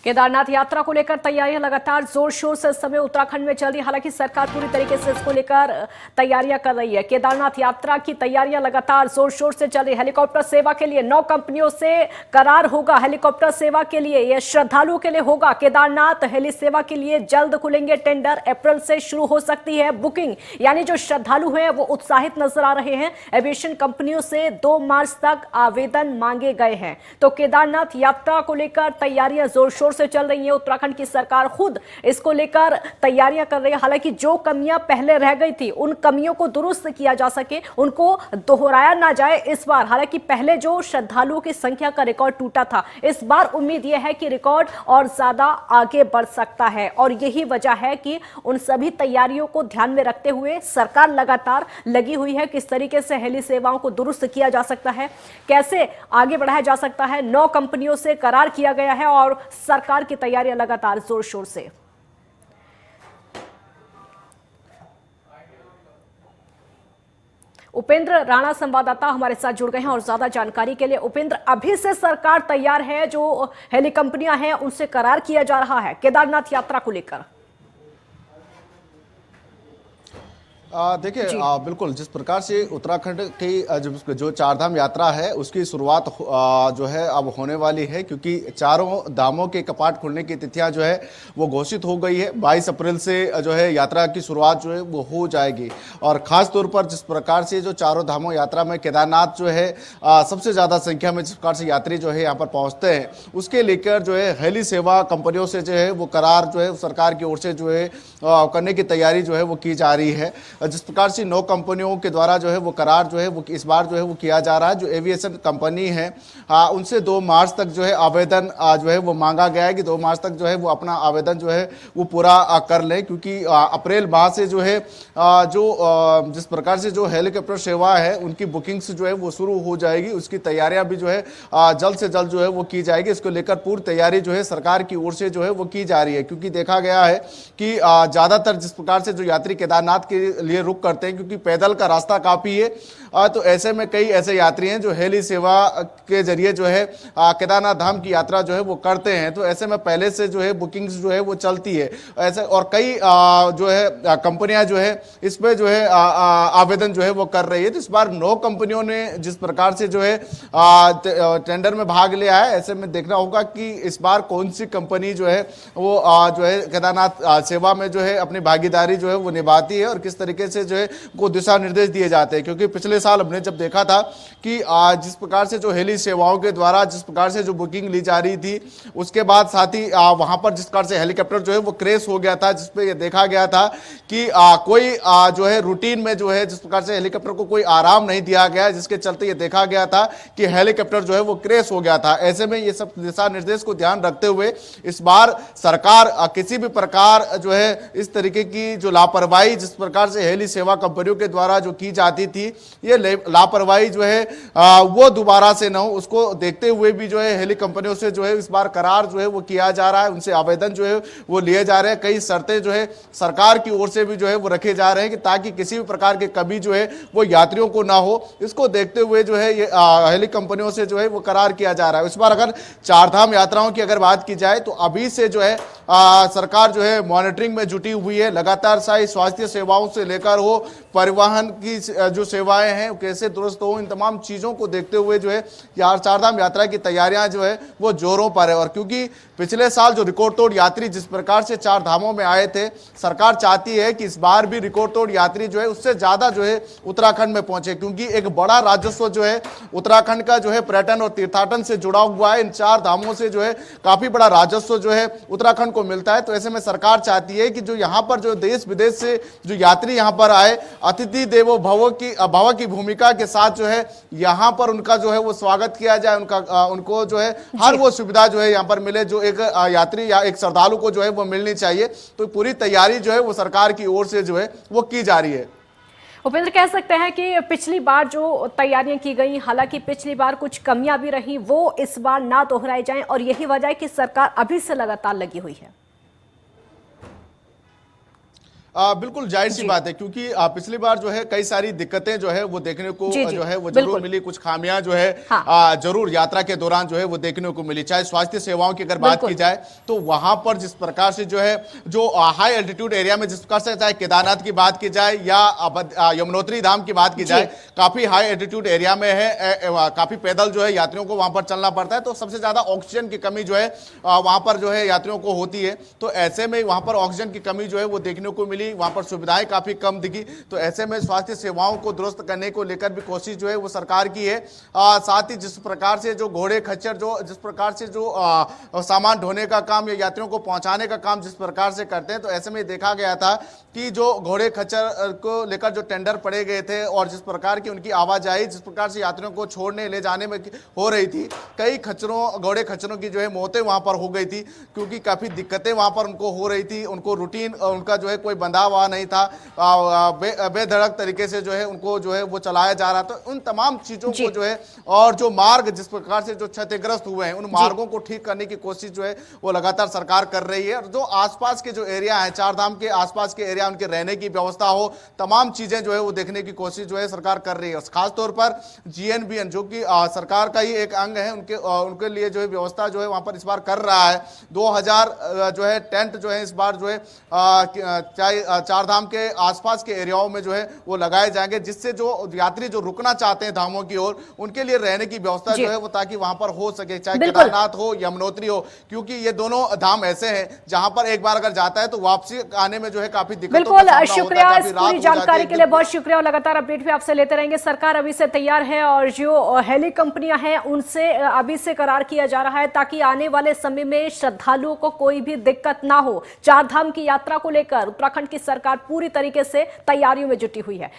केदारनाथ यात्रा को लेकर तैयारियां लगातार जोर शोर से इस समय उत्तराखंड में चल रही। हालांकि सरकार पूरी तरीके से इसको लेकर तैयारियां कर रही है। केदारनाथ यात्रा की तैयारियां लगातार जोर शोर से चल रही। हेलीकॉप्टर सेवा के लिए 9 कंपनियों से करार होगा। हेलीकॉप्टर सेवा के लिए यह श्रद्धालुओं के लिए होगा। केदारनाथ हेली सेवा के लिए जल्द खुलेंगे टेंडर। अप्रैल से शुरू हो सकती है बुकिंग। यानी जो श्रद्धालु हैं वो उत्साहित नजर आ रहे हैं। एविएशन कंपनियों से 2 मार्च तक आवेदन मांगे गए हैं। तो केदारनाथ यात्रा को लेकर तैयारियां जोर शोर से चल रही है। उत्तराखंड की सरकार खुद इसको लेकर तैयारियां कर रही है। हालांकि जो कमियां पहले रह गई थी उन कमियों को दुरुस्त किया जा सके, उनको दोहराया ना जाए इस बार। हालांकि पहले जो श्रद्धालुओं की संख्या का रिकॉर्ड टूटा था, इस बार उम्मीद यह है कि रिकॉर्ड और ज्यादा आगे बढ़ सकता है। और यही वजह है कि उन सभी तैयारियों को ध्यान में रखते हुए सरकार लगातार लगी हुई है। किस तरीके से हेली सेवाओं को दुरुस्त किया जा सकता है, कैसे आगे बढ़ाया जा सकता है। 9 कंपनियों से करार किया गया है और सरकार की तैयारियां लगातार जोर शोर से। उपेंद्र राणा संवाददाता हमारे साथ जुड़ गए हैं और ज्यादा जानकारी के लिए। उपेंद्र, अभी से सरकार तैयार है, जो हेली कंपनियां हैं उनसे करार किया जा रहा है केदारनाथ यात्रा को लेकर। देखिए, बिल्कुल जिस प्रकार से उत्तराखंड की जो चारधाम यात्रा है उसकी शुरुआत जो है अब होने वाली है, क्योंकि चारों धामों के कपाट खुलने की तिथियां जो है वो घोषित हो गई है। 22 अप्रैल से जो है यात्रा की शुरुआत जो है वो हो जाएगी। और खास तौर पर जिस प्रकार से जो चारों धामों यात्रा में केदारनाथ जो है सबसे ज़्यादा संख्या में जिस प्रकार से यात्री जो है यहाँ पर पहुँचते हैं, उसके लेकर जो है हेली सेवा कंपनियों से जो है वो करार जो है सरकार की ओर से जो है करने की तैयारी जो है वो की जा रही है। जिस प्रकार से 9 कंपनियों के द्वारा जो है वो करार जो है वो इस बार जो है वो किया जा रहा है। जो एविएशन कंपनी है उनसे 2 मार्च तक जो है आवेदन जो है वो मांगा गया है कि 2 मार्च तक जो है वो अपना आवेदन जो है वो पूरा कर लें, क्योंकि अप्रैल माह से जो है जिस प्रकार से जो हेलीकॉप्टर सेवा है उनकी बुकिंग्स जो है वो शुरू हो जाएगी। उसकी तैयारियां भी जो है जल्द से जल्द जो है वो की जाएगी। इसको लेकर पूरी तैयारी जो है सरकार की ओर से जो है वो की जा रही है, क्योंकि देखा गया है कि ज़्यादातर जिस प्रकार से जो यात्री केदारनाथ के लिए रुक करते हैं, क्योंकि पैदल का रास्ता काफी है, तो ऐसे में कई ऐसे यात्री हैं जो हेली सेवा के जरिए जो है केदारनाथ धाम की यात्रा जो है वो करते हैं। तो ऐसे में पहले से जो है बुकिंग्स जो है वो चलती है ऐसे, और कई जो है कंपनियां जो है इस पे जो है आवेदन जो है वो कर रही है। तो इस बार 9 कंपनियों ने जिस प्रकार से जो है टेंडर में भाग लिया है, ऐसे में देखना होगा कि इस बार कौन सी कंपनी जो है वो जो है केदारनाथ सेवा में जो है अपनी भागीदारी जो है वो निभाती है और किस तरीके से जो है को दिशा निर्देश दिए जाते हैं। क्योंकि पिछले साल हमने जब देखा था कि जिस प्रकार से जो हेली सेवाओं के द्वारा जिस प्रकार से जो बुकिंग ली जा रही थी, उसके बाद साथ ही वहां पर जिस प्रकार से हेलीकॉप्टर जो है वो क्रैश हो गया था, जिसपे ये देखा गया था कि कोई जो है रूटीन में जो है जिस प्रकार से हेलीकॉप्टर को कोई आराम नहीं दिया गया, जिसके चलते ये देखा गया था कि हेलीकॉप्टर जो है वो क्रैश हो गया था। ऐसे में ये सब दिशा निर्देश को ध्यान रखते हुए इस बार सरकार किसी भी प्रकार जो है इस तरीके की जो लापरवाही जिस प्रकार से हेली सेवा कंपनियों के द्वारा जो की जाती थी, ये लापरवाही जो है वो दोबारा से न हो, उसको देखते हुए भी जो है हेली कंपनियों से जो है इस बार करार जो है वो किया जा रहा है। उनसे आवेदन जो है वो लिए जा रहे हैं। कई शर्तें जो है सरकार की ओर से भी जो है वो रखे जा रहे हैं कि ताकि किसी भी प्रकार की कमी जो है वो यात्रियों को ना हो। इसको देखते हुए जो है ये हेली कंपनियों से जो है वो करार किया जा रहा है। इस बार अगर चारधाम यात्राओं की अगर बात की जाए तो अभी से जो है सरकार जो है मॉनिटरिंग में जुटी हुई है। लगातार स्वास्थ्य सेवाओं से लेकर हो, परिवहन की जो सेवाएं हैं कैसे दुरुस्त हो, इन तमाम चीजों को देखते हुए जो है चारधाम यात्रा की तैयारियां जो है वो जोरों पर है। और क्योंकि पिछले साल जो रिकॉर्ड तोड़ यात्री जिस प्रकार से 4 धामों में आए थे, सरकार चाहती है कि इस बार भी रिकॉर्ड तोड़ यात्री जो है उससे ज्यादा जो है उत्तराखंड में पहुंचे, क्योंकि एक बड़ा राजस्व जो है उत्तराखंड का जो है पर्यटन और तीर्थाटन से जुड़ा हुआ है। इन 4 धामों से जो है काफी बड़ा राजस्व जो है उत्तराखंड को मिलता है। तो ऐसे में सरकार चाहती है कि जो यहाँ पर जो देश विदेश से जो यात्री यहाँ पर आए, अतिथि देवो भव की भूमिका के साथ जो है यहाँ पर उनका जो है वो स्वागत किया जाए, उनको जो है हर वो सुविधा जो है यहाँ पर मिले जो एक यात्री या एक श्रद्धालु को जो है वो मिलनी चाहिए। तो पूरी तैयारी जो है वो सरकार की ओर से जो है वो की जा रही है। उपेंद्र, कह सकते हैं कि पिछली बार जो तैयारियां की गई, हालांकि पिछली बार कुछ कमियां भी रही, वो इस बार ना दोहराई जाएं और यही वजह है कि सरकार अभी से लगातार लगी हुई है। बिल्कुल जाहिर सी बात है, क्योंकि पिछली बार जो है कई सारी दिक्कतें जो है वो देखने को जी, जी, जो है वो बिल्कुल। जरूर मिली, कुछ खामियां जो है हाँ। जरूर यात्रा के दौरान जो है वो देखने को मिली। चाहे स्वास्थ्य सेवाओं की अगर बात बिल्कुल। की जाए तो वहां पर जिस प्रकार से जो है जो हाई एल्टीट्यूड एरिया में जिस प्रकार से चाहे केदारनाथ की बात की जाए या यमुनोत्री धाम की बात की जाए, काफी हाई एल्टीट्यूड एरिया में है, काफी पैदल जो है यात्रियों को वहां पर चलना पड़ता है, तो सबसे ज्यादा ऑक्सीजन की कमी जो है वहां पर जो है यात्रियों को होती है। तो ऐसे में वहां पर ऑक्सीजन की कमी जो है वो देखने को मिली, वहां पर सुविधाएं काफी कम दिखी। तो ऐसे में स्वास्थ्य सेवाओं को दुरुस्त करने को लेकर भी कोशिश जो है वो सरकार की है। साथ ही जिस प्रकार से जो घोड़े खच्चर जो जिस प्रकार से जो सामान ढोने का काम या यात्रियों को पहुंचाने का काम जिस प्रकार से करते हैं, तो ऐसे में देखा गया था कि जो घोड़े खच्चर को लेकर जो टेंडर पड़े गए थे और जिस प्रकार की उनकी आवाजाही, जिस प्रकार से यात्रियों को छोड़ने ले जाने में हो रही थी, कई घोड़े खच्चरों की जो है मौतें वहां पर हो गई थी, क्योंकि काफी दिक्कतें वहां पर उनको हो रही थी। उनको रूटीन उनका जो है कोई बंधा हुआ नहीं था, बेधड़क तरीके से जो है उनको जो है वो चलाया जा रहा था। उन तमाम चीजों को जो है और जो मार्ग जिस प्रकार से जो क्षतिग्रस्त हुए हैं, उन मार्गों को ठीक करने की कोशिश जो है वो लगातार सरकार कर रही है। और जो आसपास के जो एरिया है, चार धाम के आसपास के एरिया, उनके रहने की व्यवस्था हो, तमाम चीजें जो है वो देखने की कोशिश जो है सरकार कर रही है। खासतौर पर जीएनबीएन जो कि सरकार का ही एक अंग है, उनके लिए जो है व्यवस्था जो है वहां पर इस बार कर रहा है। 2000 जो है टेंट जो है इस बार जो है चाहे चार धाम के आसपास के एरियाओं में जो है वो लगाए जाएंगे, जिससे जो यात्री जो रुकना चाहते हैं धामों की ओर, उनके लिए रहने की व्यवस्था जो है वो ताकि वहां पर हो सके, चाहे केदारनाथ हो, यमुनोत्री हो, क्योंकि ये दोनों धाम ऐसे हैं जहां पर एक बार अगर जाता है तो वापसी आने में जो है काफी दिक्कतों का सामना होता है, शुक्रिया काफी इस रात पूरी हो जाती जानकारी है। के लिए, बहुत शुक्रिया। और लगातार अपडेट भी आपसे लेते रहेंगे। सरकार अभी से तैयार है और जो हेली कंपनियां हैं उनसे अभी से करार किया जा रहा है ताकि आने वाले समय में श्रद्धालुओं को कोई भी दिक्कत ना हो। चार धाम की यात्रा को लेकर उत्तराखंड की सरकार पूरी तरीके से तैयारियों में जुटी हुई है।